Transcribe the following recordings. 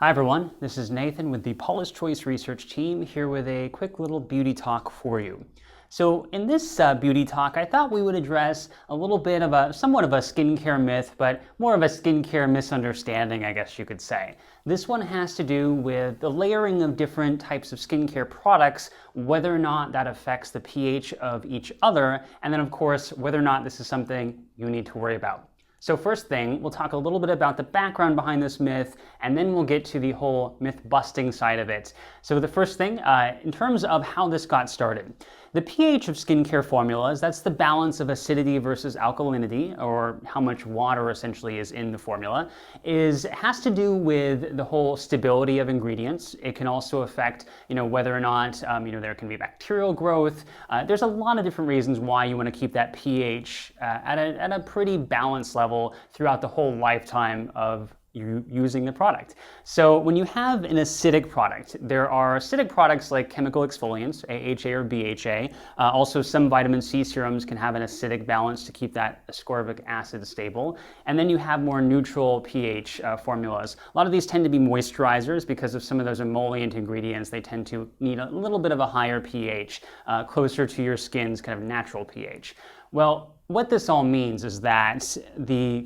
Hi everyone, this is Nathan with the Paula's Choice research team here with a quick little beauty talk for you. So in this beauty talk, I thought we would address a little bit of somewhat of a skincare myth, but more of a skincare misunderstanding, I guess you could say. This one has to do with the layering of different types of skincare products, whether or not that affects the pH of each other, and then of course, whether or not this is something you need to worry about. So first thing, we'll talk a little bit about the background behind this myth, and then we'll get to the whole myth-busting side of it. So the first thing, in terms of how this got started, the pH of skincare formulas, that's the balance of acidity versus alkalinity, or how much water essentially is in the formula, has to do with the whole stability of ingredients. It can also affect, whether or not, there can be bacterial growth. There's a lot of different reasons why you want to keep that pH at a pretty balanced level throughout the whole lifetime of you using the product. So when you have an acidic product, there are acidic products like chemical exfoliants, AHA or BHA. Also some vitamin C serums can have an acidic balance to keep that ascorbic acid stable. And then you have more neutral pH formulas. A lot of these tend to be moisturizers because of some of those emollient ingredients. They tend to need a little bit of a higher pH, closer to your skin's kind of natural pH. Well, what this all means is that the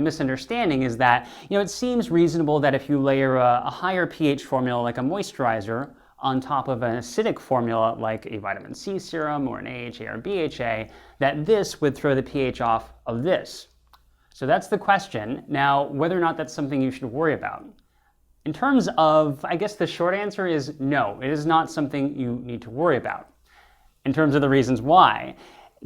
misunderstanding is that, it seems reasonable that if you layer a higher pH formula like a moisturizer on top of an acidic formula like a vitamin C serum or an AHA or BHA, that this would throw the pH off of this. So that's the question. Now, whether or not that's something you should worry about. In terms of, I guess the short answer is no, it is not something you need to worry about. In terms of the reasons why,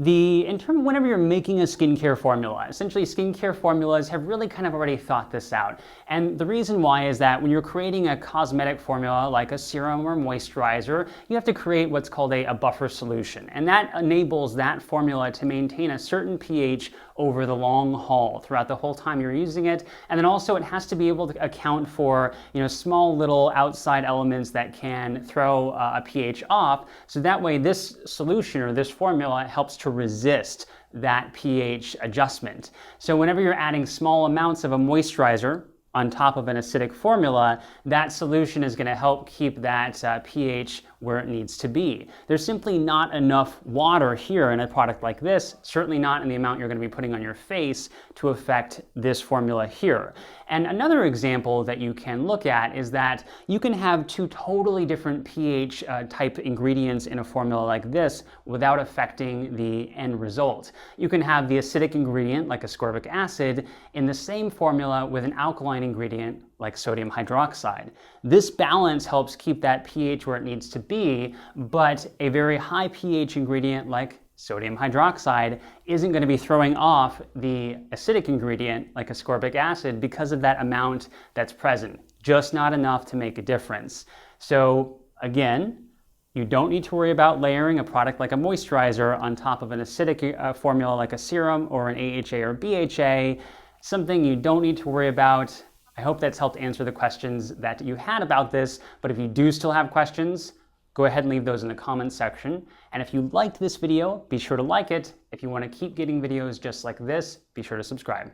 whenever you're making a skincare formula, essentially skincare formulas have really kind of already thought this out. And the reason why is that when you're creating a cosmetic formula like a serum or moisturizer, you have to create what's called a buffer solution. And that enables that formula to maintain a certain pH over the long haul throughout the whole time you're using it. And then also it has to be able to account for, small little outside elements that can throw a pH off. So that way this solution or this formula helps to resist that pH adjustment. So whenever you're adding small amounts of a moisturizer on top of an acidic formula, that solution is going to help keep that pH where it needs to be. There's simply not enough water here in a product like this, certainly not in the amount you're going to be putting on your face, to affect this formula here. And another example that you can look at is that you can have two totally different pH type ingredients in a formula like this without affecting the end result. You can have the acidic ingredient, like ascorbic acid, in the same formula with an alkaline ingredient like sodium hydroxide. This balance helps keep that pH where it needs to be, but a very high pH ingredient like sodium hydroxide isn't going to be throwing off the acidic ingredient like ascorbic acid because of that amount that's present. Just not enough to make a difference. So again, you don't need to worry about layering a product like a moisturizer on top of an acidic formula like a serum or an AHA or BHA. Something you don't need to worry about. I hope that's helped answer the questions that you had about this, but if you do still have questions, go ahead and leave those in the comments section. And if you liked this video, be sure to like it. If you want to keep getting videos just like this, be sure to subscribe.